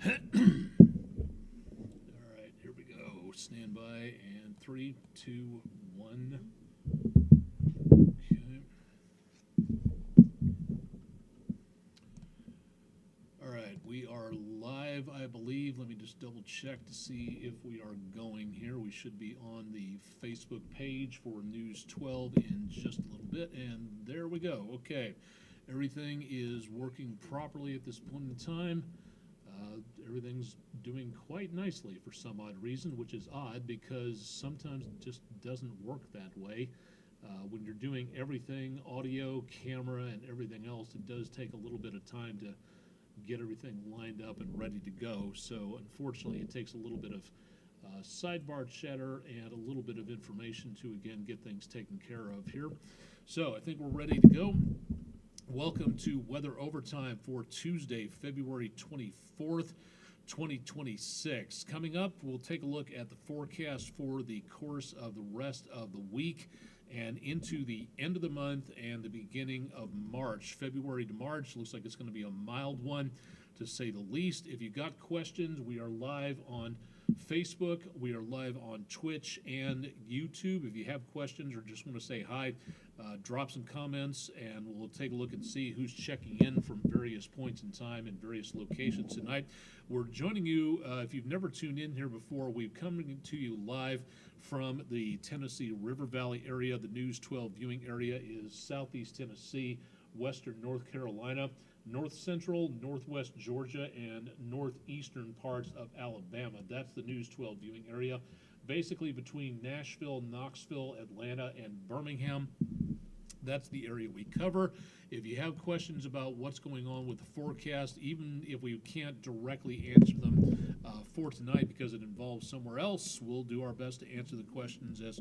All right, here we go. Stand by, and 3, 2, 1. Okay. All right, we are live, I believe. Let me just double check to see if we are going here. We should be on the Facebook page for News 12 in just a little bit, and there we go. Okay, everything is working properly at this point in time. Everything's doing quite nicely for some odd reason, which is odd because sometimes it just doesn't work that way. When you're doing everything, audio, camera, and everything else, it does take a little bit of time to get everything lined up and ready to go. So unfortunately, it takes a little bit of sidebar chatter and a little bit of information to, again, get things taken care of here. So I think we're ready to go. Welcome to Weather Overtime for Tuesday, February 24th, 2026. Coming up, we'll take a look at the forecast for the course of the rest of the week and into the end of the month and the beginning of March. February to March looks like it's going to be a mild one, to say the least. If you got questions, we are live on Facebook, we are live on Twitch and YouTube. If you have questions or just want to say hi, drop some comments and we'll take a look and see who's checking in from various points in time in various locations tonight. We're joining you, if you've never tuned in here before, we've come to you live from the Tennessee River Valley area. The News 12 viewing area is southeast Tennessee, western North Carolina, north central, northwest Georgia, and northeastern parts of Alabama. That's the News 12 viewing area. Basically between Nashville, Knoxville, Atlanta, and Birmingham. That's the area we cover. If you have questions about what's going on with the forecast, even if we can't directly answer them for tonight because it involves somewhere else, we'll do our best to answer the questions as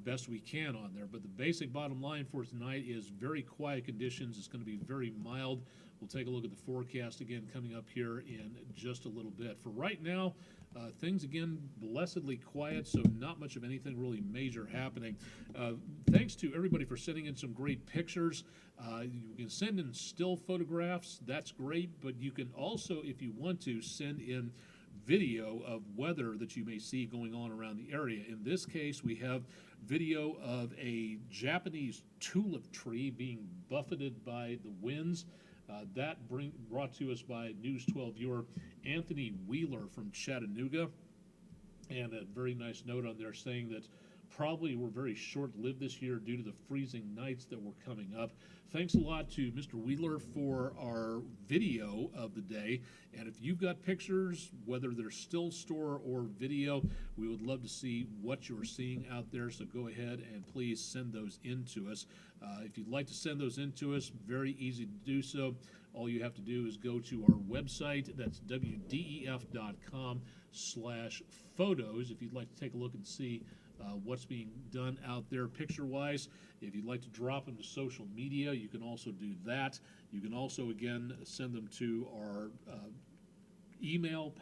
best we can on there. But the basic bottom line for tonight is very quiet conditions. It's going to be very mild. We'll take a look at the forecast again coming up here in just a little bit. For right now, things again blessedly quiet, so not much of anything really major happening. Thanks to everybody for sending in some great pictures. You can send in still photographs, that's great, but you can also, if you want to, send in video of weather that you may see going on around the area. In this case, we have video of a Japanese tulip tree being buffeted by the winds. Brought to us by News 12 viewer Anthony Wheeler from Chattanooga. And a very nice note on there saying that probably we're very short-lived this year due to the freezing nights that were coming up. Thanks a lot to Mr. Wheeler for our video of the day. And if you've got pictures, whether they're still store or video, we would love to see what you're seeing out there. So go ahead and please send those in to us. If you'd like to send those in to us, very easy to do so. All you have to do is go to our website. That's WDEF.com/photos. If you'd like to take a look and see what's being done out there picture-wise. If you'd like to drop them to social media, you can also do that. You can also, again, send them to our email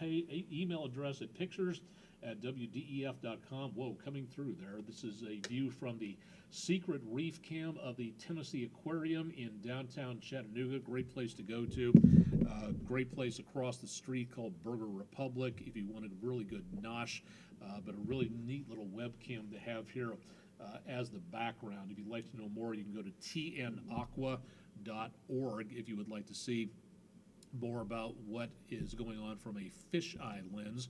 address at pictures@WDEF.com. Whoa, coming through there. This is a view from the secret reef cam of the Tennessee Aquarium in downtown Chattanooga. Great place to go to. Great place across the street called Burger Republic if you wanted really good nosh, but a really neat little webcam to have here as the background. If you'd like to know more, you can go to tnaqua.org if you would like to see more about what is going on from a fisheye lens,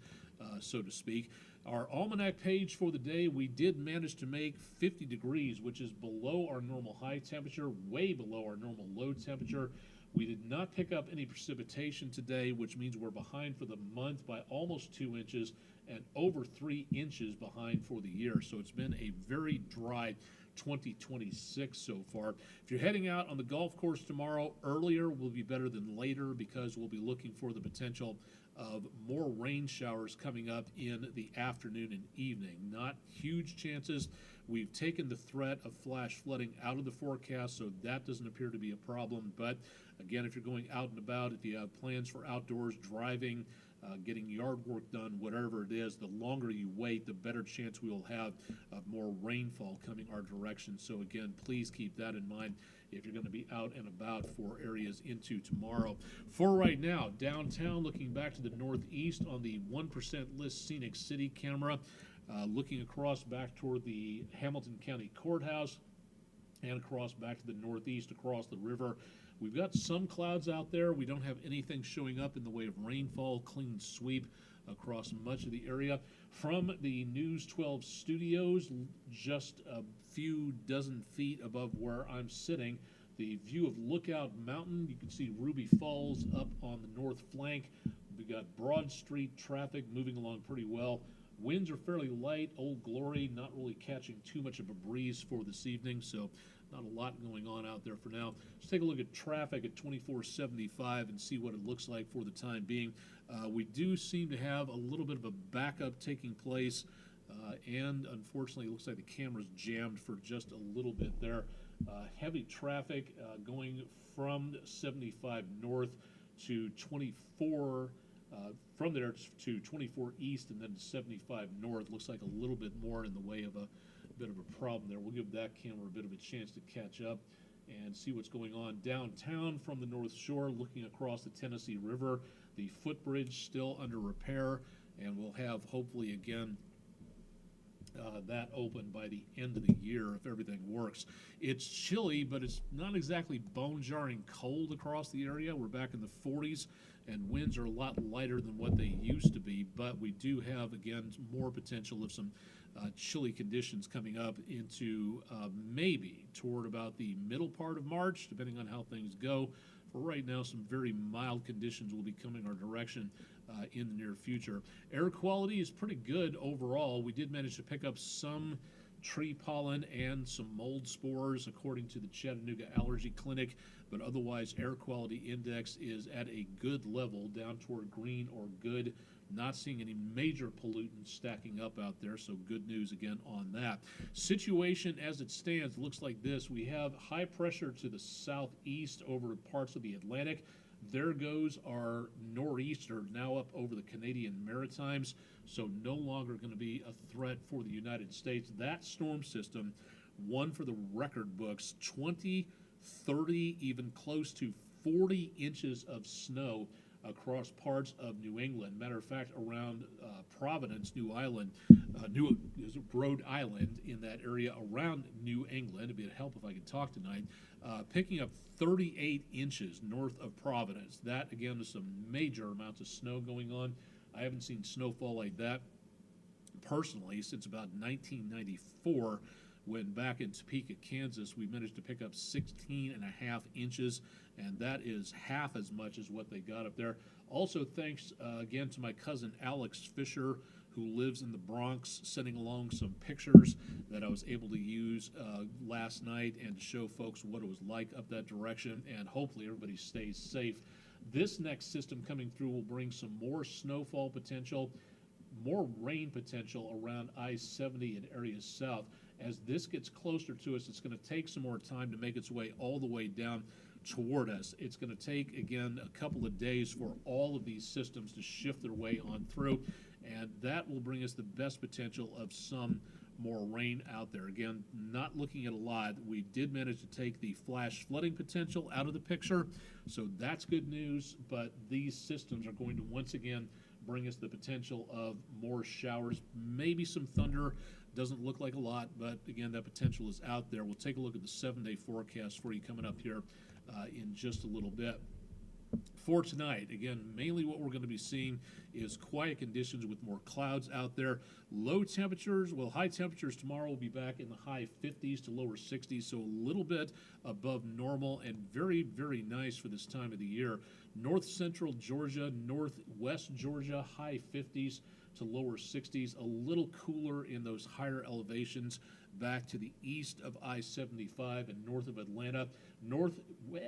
so to speak. Our almanac page for the day, we did manage to make 50 degrees, which is below our normal high temperature, way below our normal low temperature. We did not pick up any precipitation today, which means we're behind for the month by almost 2 inches and over 3 inches behind for the year. So it's been a very dry 2026 so far. If you're heading out on the golf course tomorrow, earlier will be better than later because we'll be looking for the potential of more rain showers coming up in the afternoon and evening. Not huge chances. We've taken the threat of flash flooding out of the forecast, so that doesn't appear to be a problem. But again, if you're going out and about, if you have plans for outdoors driving, getting yard work done, whatever it is. The longer you wait, the better chance we will have of more rainfall coming our direction. So again, please keep that in mind if you're going to be out and about for areas into tomorrow. For right now, downtown, looking back to the northeast on the 1% list scenic city camera, looking across back toward the Hamilton County Courthouse and across back to the northeast across the river. We've got some clouds out there. We don't have anything showing up in the way of rainfall, clean sweep across much of the area. From the News 12 studios, just a few dozen feet above where I'm sitting, the view of Lookout Mountain. You can see Ruby Falls up on the north flank. We've got Broad Street traffic moving along pretty well. Winds are fairly light. Old Glory not really catching too much of a breeze for this evening, so not a lot going on out there for now. Let's take a look at traffic at 2475 and see what it looks like for the time being. We do seem to have a little bit of a backup taking place, and unfortunately it looks like the camera's jammed for just a little bit there. Heavy traffic going from 75 north to 24, from there to 24 east and then 75 north. Looks like a little bit more in the way of a bit of a problem there. We'll give that camera a bit of a chance to catch up and see what's going on downtown from the North Shore, looking across the Tennessee River. The footbridge still under repair, and we'll have hopefully again that open by the end of the year if everything works. It's chilly, but it's not exactly bone-jarring cold across the area. We're back in the 40s, and winds are a lot lighter than what they used to be, but we do have, again, more potential of some chilly conditions coming up into maybe toward about the middle part of March, depending on how things go. For right now, some very mild conditions will be coming our direction in the near future. Air quality is pretty good overall. We did manage to pick up some tree pollen and some mold spores according to the Chattanooga Allergy Clinic, but otherwise air quality index is at a good level, down toward green or good. Not seeing any major pollutants stacking up out there, so good news again on that. Situation as it stands looks like this. We have high pressure to the southeast over parts of the Atlantic. There goes our nor'easter, now up over the Canadian Maritimes, so no longer going to be a threat for the United States. That storm system, one for the record books, 20, 30, even close to 40 inches of snow across parts of New England. Matter of fact, around Providence, Rhode Island, in that area around New England. It'd be a help if I could talk tonight. Picking up 38 inches north of Providence. That, again, is some major amounts of snow going on. I haven't seen snowfall like that personally since about 1994, when back in Topeka, Kansas, we managed to pick up 16.5 inches, and that is half as much as what they got up there. Also, thanks again to my cousin Alex Fisher, who lives in the Bronx, sending along some pictures that I was able to use last night and to show folks what it was like up that direction, and hopefully everybody stays safe. This next system coming through will bring some more snowfall potential, more rain potential around I-70 and areas south. As this gets closer to us, it's going to take some more time to make its way all the way down toward us. It's going to take, again, a couple of days for all of these systems to shift their way on through, and that will bring us the best potential of some more rain out there. Again, not looking at a lot. We did manage to take the flash flooding potential out of the picture, so that's good news, but these systems are going to once again bring us the potential of more showers, maybe some thunder. Doesn't look like a lot, but again, that potential is out there. We'll take a look at the 7-day forecast for you coming up here in just a little bit. For tonight, again, mainly what we're going to be seeing is quiet conditions with more clouds out there. Low temperatures, well, high temperatures tomorrow will be back in the high 50s to lower 60s, so a little bit above normal and very, very nice for this time of the year. North central Georgia, northwest Georgia, high 50s to lower 60s, a little cooler in those higher elevations back to the east of I-75 and north of Atlanta. North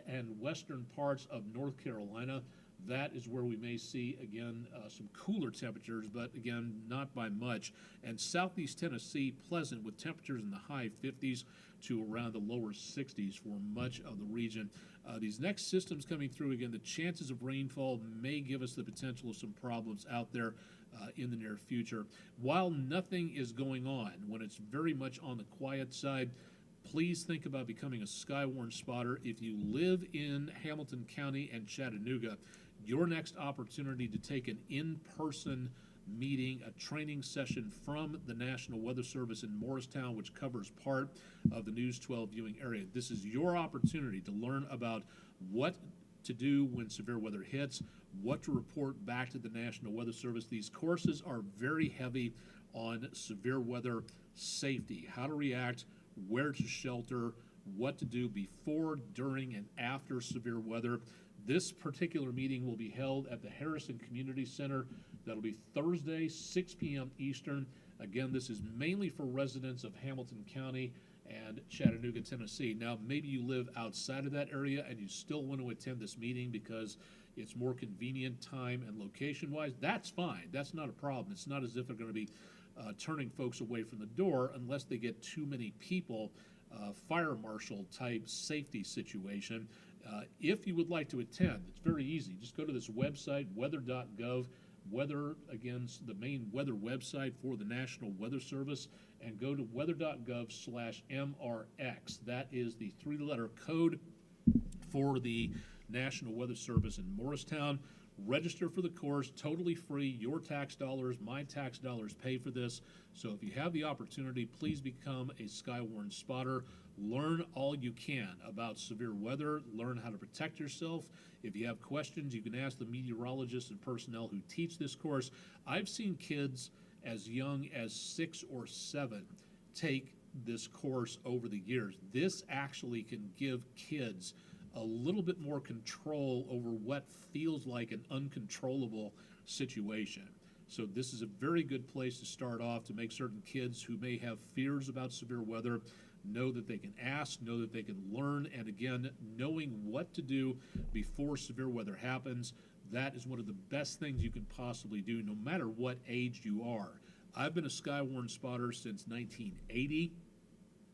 and western parts of North Carolina, that is where we may see, again, some cooler temperatures, but again, not by much. And southeast Tennessee, pleasant with temperatures in the high 50s to around the lower 60s for much of the region. These next systems coming through, again, the chances of rainfall may give us the potential of some problems out there in the near future. While nothing is going on, when it's very much on the quiet side, please think about becoming a Skywarn spotter. If you live in Hamilton County and Chattanooga, your next opportunity to take an in-person meeting, a training session from the National Weather Service in Morristown, which covers part of the News 12 viewing area. This is your opportunity to learn about what to do when severe weather hits, what to report back to the National Weather Service. These courses are very heavy on severe weather safety, how to react, where to shelter, what to do before, during, and after severe weather. This particular meeting will be held at the Harrison Community Center. That'll be Thursday, 6 p.m. Eastern. Again, this is mainly for residents of Hamilton County and Chattanooga, Tennessee. Now, maybe you live outside of that area and you still want to attend this meeting because it's more convenient time and location-wise. That's fine. That's not a problem. It's not as if they're going to be turning folks away from the door unless they get too many people, fire marshal type safety situation. If you would like to attend, it's very easy. Just go to this website, weather.gov. Weather, again, the main weather website for the National Weather Service, and go to weather.gov/MRX. That is the three-letter code for the National Weather Service in Morristown. Register for the course, totally free. Your tax dollars, my tax dollars pay for this. So if you have the opportunity, please become a Skywarn spotter. Learn all you can about severe weather. Learn how to protect yourself. If you have questions, you can ask the meteorologists and personnel who teach this course. I've seen kids as young as 6 or 7 take this course over the years. This actually can give kids a little bit more control over what feels like an uncontrollable situation. So this is a very good place to start off to make certain kids who may have fears about severe weather know that they can ask, know that they can learn, and again, knowing what to do before severe weather happens, that is one of the best things you can possibly do no matter what age you are. I've been a Skywarn spotter since 1980,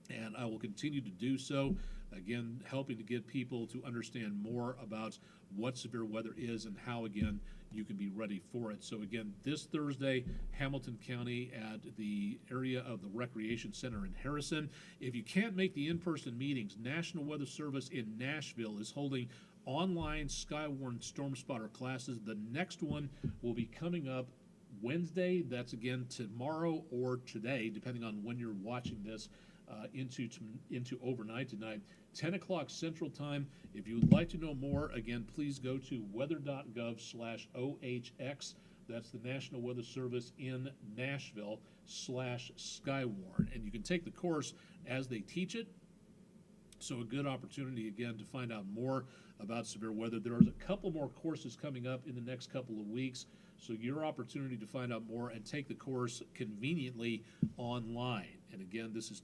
and I will continue to do so. Again, helping to get people to understand more about what severe weather is and how, again, you can be ready for it. So again, this Thursday, Hamilton County at the area of the Recreation Center in Harrison. If you can't make the in-person meetings, National Weather Service in Nashville is holding online Skywarn Storm Spotter classes. The next one will be coming up Wednesday. That's again tomorrow or today, depending on when you're watching this. Into overnight tonight, 10 o'clock Central Time. If you would like to know more, again, please go to weather.gov/OHX. That's the National Weather Service in Nashville /Skywarn. And you can take the course as they teach it. So a good opportunity, again, to find out more about severe weather. There's a couple more courses coming up in the next couple of weeks. So your opportunity to find out more and take the course conveniently online. And again, this is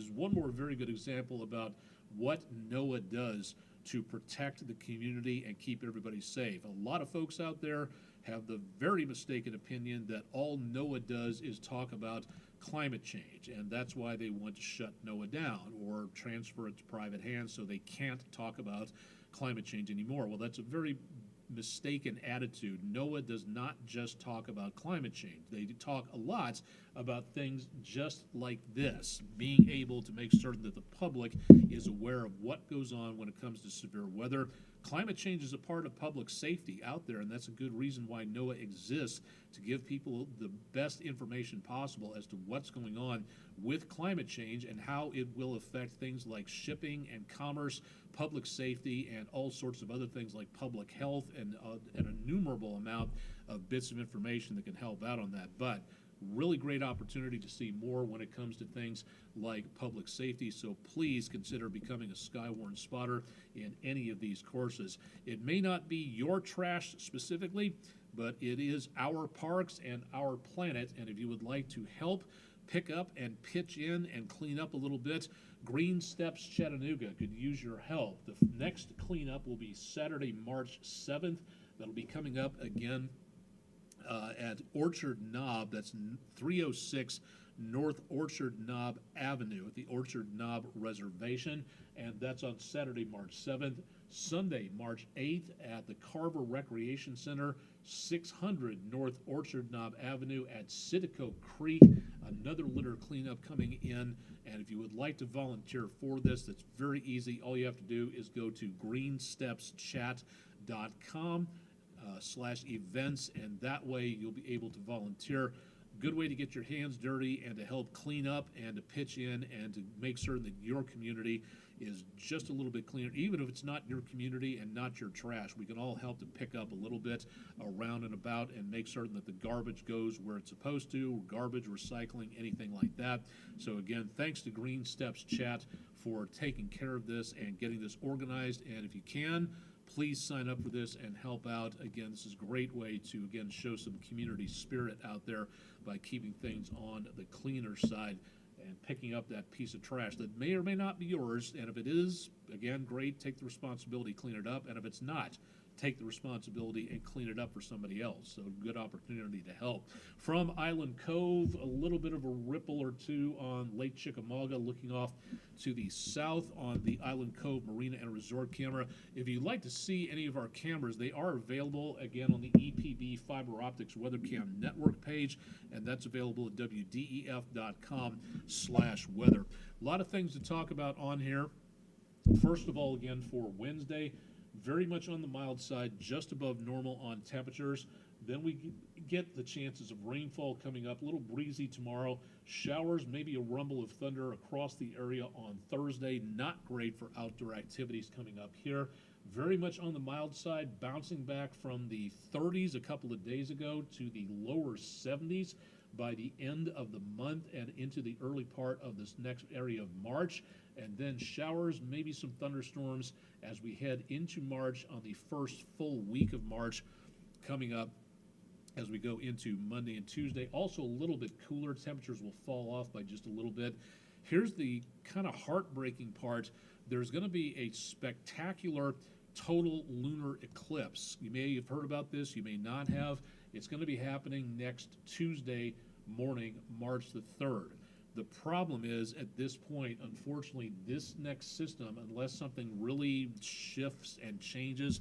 one more very good example about what NOAA does to protect the community and keep everybody safe. A lot of folks out there have the very mistaken opinion that all NOAA does is talk about climate change, and that's why they want to shut NOAA down or transfer it to private hands so they can't talk about climate change anymore. Well, that's a very mistaken attitude. NOAA does not just talk about climate change. They talk a lot about things just like this, being able to make certain that the public is aware of what goes on when it comes to severe weather. Climate change is a part of public safety out there, and that's a good reason why NOAA exists, to give people the best information possible as to what's going on with climate change and how it will affect things like shipping and commerce, public safety, and all sorts of other things like public health, and an innumerable amount of bits of information that can help out on that. But really great opportunity to see more when it comes to things like public safety, so please consider becoming a Skywarn spotter in any of these courses. It may not be your trash specifically, but it is our parks and our planet, and if you would like to help pick up and pitch in and clean up a little bit, Green Steps Chattanooga could use your help. The next cleanup will be Saturday, March 7th. That'll be coming up again at Orchard Knob. That's 306 North Orchard Knob Avenue at the Orchard Knob Reservation, and that's on Saturday, March 7th. Sunday, March 8th at the Carver Recreation Center, 600 North Orchard Knob Avenue at Citico Creek. Another litter cleanup coming in, and if you would like to volunteer for this, that's very easy. All you have to do is go to greenstepschat.com /events, and that way you'll be able to volunteer. Good way to get your hands dirty and to help clean up and to pitch in and to make certain that your community is just a little bit cleaner. Even if it's not your community and not your trash, we can all help to pick up a little bit around and about and make certain that the garbage goes where it's supposed to, garbage, recycling, anything like that. So again, thanks to Green Steps Chat for taking care of this and getting this organized. And if you can, please sign up for this and help out. Again, this is a great way to, again, show some community spirit out there by keeping things on the cleaner side and picking up that piece of trash that may or may not be yours. And if it is, again, great, take the responsibility, clean it up. And if it's not, take the responsibility and clean it up for somebody else. So good opportunity to help. From Island Cove, a little bit of a ripple or two on Lake Chickamauga, looking off to the south on the Island Cove Marina and Resort camera. If you'd like to see any of our cameras, they are available, again, on the EPB Fiber Optics WeatherCam Network page, and that's available at WDEF.com/weather. A lot of things to talk about on here. First of all, again, for Wednesday, very much on the mild side, just above normal on temperatures. Then we get the chances of rainfall coming up, a little breezy tomorrow. Showers, maybe a rumble of thunder across the area on Thursday. Not great for outdoor activities coming up here. Very much on the mild side, bouncing back from the 30s a couple of days ago to the lower 70s by the end of the month and into the early part of this next area of March. And then showers, maybe some thunderstorms as we head into March on the first full week of March coming up as we go into Monday and Tuesday. Also a little bit cooler. Temperatures will fall off by just a little bit. Here's the kind of heartbreaking part. There's going to be a spectacular total lunar eclipse. You may have heard about this. You may not have. It's going to be happening next Tuesday morning, March the 3rd. The problem is, at this point, unfortunately, this next system, unless something really shifts and changes,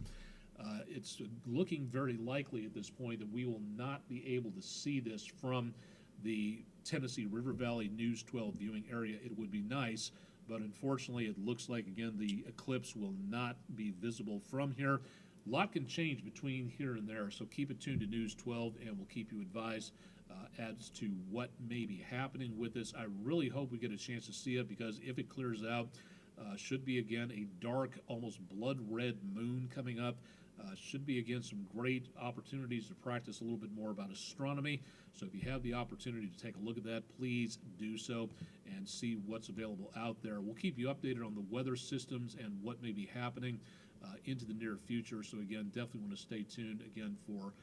it's looking very likely at this point that we will not be able to see this from the Tennessee River Valley News 12 viewing area. It would be nice, but unfortunately, it looks like, again, the eclipse will not be visible from here. A lot can change between here and there, so keep it tuned to News 12, and we'll keep you advised as to what may be happening with this. I really hope we get a chance to see it, because if it clears out, should be, again, a dark, almost blood red moon coming up. Should be, again, some great opportunities to practice a little bit more about astronomy. So if you have the opportunity to take a look at that, please do so and see what's available out there. We'll keep you updated on the weather systems and what may be happening into the near future. So again, definitely want to stay tuned again for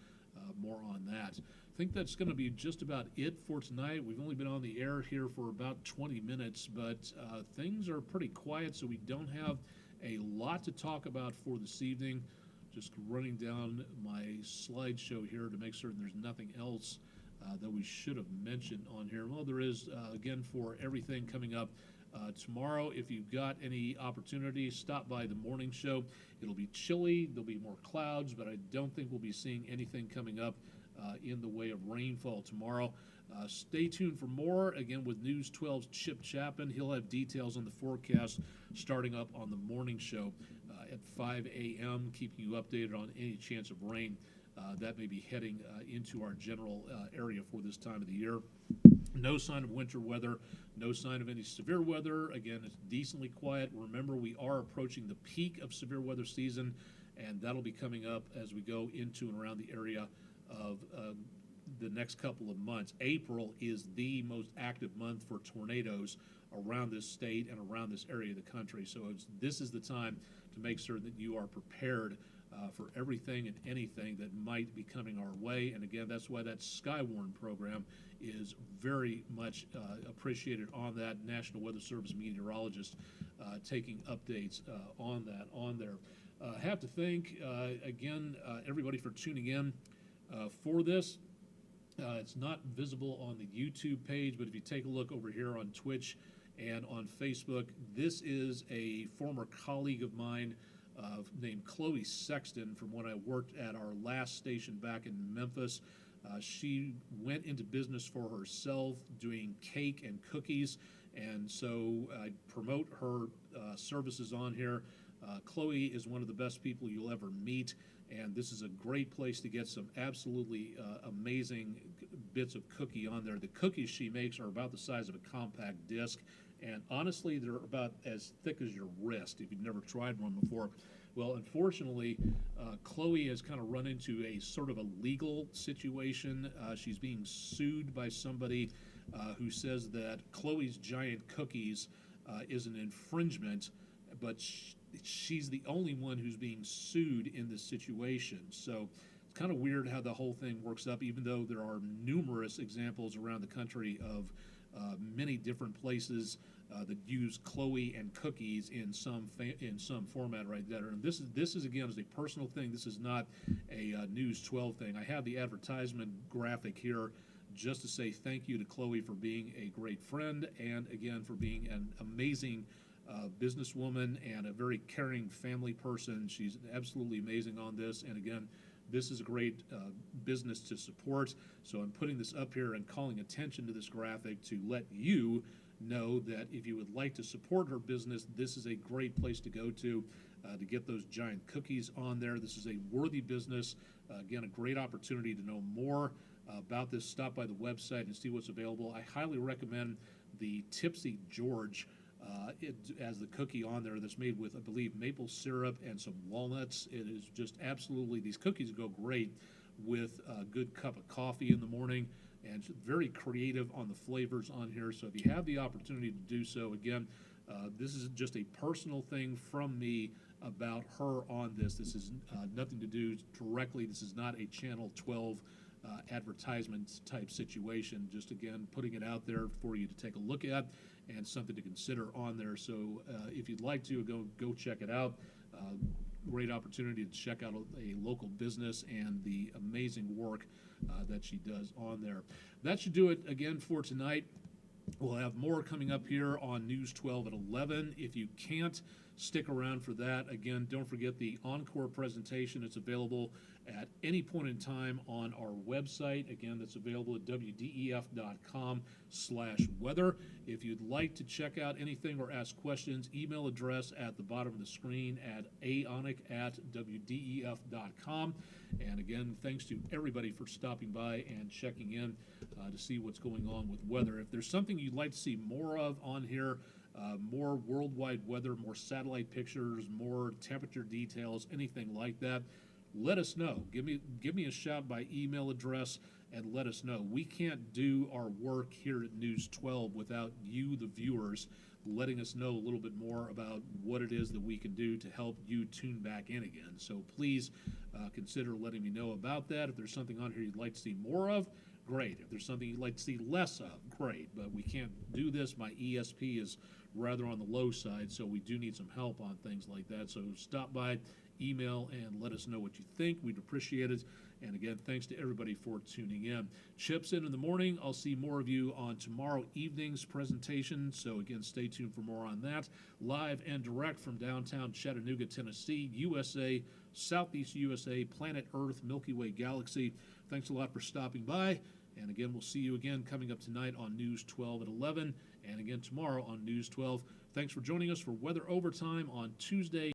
more on that. I think that's going to be just about it for tonight. We've only been on the air here for about 20 minutes, but things are pretty quiet, so we don't have a lot to talk about for this evening. Just running down my slideshow here to make certain there's nothing else that we should have mentioned on here. Well, there is, again, for everything coming up tomorrow. If you've got any opportunity, stop by the morning show. It'll be chilly. There'll be more clouds, but I don't think we'll be seeing anything coming up in the way of rainfall tomorrow. Stay tuned for more, again, with News 12's Chip Chapman. He'll have details on the forecast starting up on the morning show at 5 a.m., keeping you updated on any chance of rain that may be heading into our general area for this time of the year. No sign of winter weather, no sign of any severe weather. Again, it's decently quiet. Remember, we are approaching the peak of severe weather season, and that'll be coming up as we go into and around the area of the next couple of months. April is the most active month for tornadoes around this state and around this area of the country. So this is the time to make sure that you are prepared for everything and anything that might be coming our way. And again, that's why that Skywarn program is very much appreciated on that. National Weather Service meteorologist taking updates on that on there. Have to thank, again, everybody for tuning in for this. It's not visible on the YouTube page, but if you take a look over here on Twitch and on Facebook, this is a former colleague of mine named Chloe Sexton from when I worked at our last station back in Memphis. She went into business for herself doing cake and cookies, and so I promote her services on here. Chloe is one of the best people you'll ever meet, and this is a great place to get some absolutely amazing bits of cookie on there. The cookies she makes are about the size of a compact disc, and honestly, they're about as thick as your wrist if you've never tried one before. Well, unfortunately, Chloe has kind of run into a sort of a legal situation. She's being sued by somebody who says that Chloe's Giant Cookies is an infringement, but she's the only one who's being sued in this situation. So it's kind of weird how the whole thing works up, even though there are numerous examples around the country of many different places that use Chloe and cookies in some format right there. And this is again is a personal thing. This is not a News 12 thing. I have the advertisement graphic here just to say thank you to Chloe for being a great friend, and again for being an amazing businesswoman and a very caring family person. She's absolutely amazing on this, and again, this is a great business to support. So I'm putting this up here and calling attention to this graphic to let you know that if you would like to support her business, this is a great place to go to get those giant cookies on there. This is a worthy business. Again, a great opportunity to know more about this. Stop by the website and see what's available. I highly recommend the Tipsy George as the cookie on there that's made with, I believe, maple syrup and some walnuts. It is just absolutely, these cookies go great with a good cup of coffee in the morning, and very creative on the flavors on here. So if you have the opportunity to do so, again, this is just a personal thing from me about her on this. This is nothing to do directly. This is not a Channel 12 advertisement type situation. Just again, putting it out there for you to take a look at and something to consider on there. So if you'd like to, go check it out. Great opportunity to check out a local business and the amazing work that she does on there. That should do it again for tonight. We'll have more coming up here on News 12 at 11. If you can't stick around for that, again, don't forget the encore presentation. It's available at any point in time on our website. Again, that's available at WDEF.com/weather. If you'd like to check out anything or ask questions, email address at the bottom of the screen at aonek@WDEF.com. And again, thanks to everybody for stopping by and checking in to see what's going on with weather. If there's something you'd like to see more of on here, more worldwide weather, more satellite pictures, more temperature details, anything like that, let us know. Give me a shout by email address and let us know. We can't do our work here at News 12 without you, the viewers, letting us know a little bit more about what it is that we can do to help you tune back in again. So please consider letting me know about that. If there's something on here you'd like to see more of, great. If there's something you'd like to see less of, great. But we can't do this. My ESP is rather on the low side, so we do need some help on things like that. So stop by, email, and let us know what you think. We'd appreciate it. And again, thanks to everybody for tuning in. Chips in the morning. I'll see more of you on tomorrow evening's presentation. So again, stay tuned for more on that. Live and direct from downtown Chattanooga, Tennessee, USA, Southeast USA, planet Earth, Milky Way galaxy. Thanks a lot for stopping by. And again, we'll see you again coming up tonight on News 12 at 11, and again tomorrow on News 12. Thanks for joining us for Weather Overtime on Tuesday.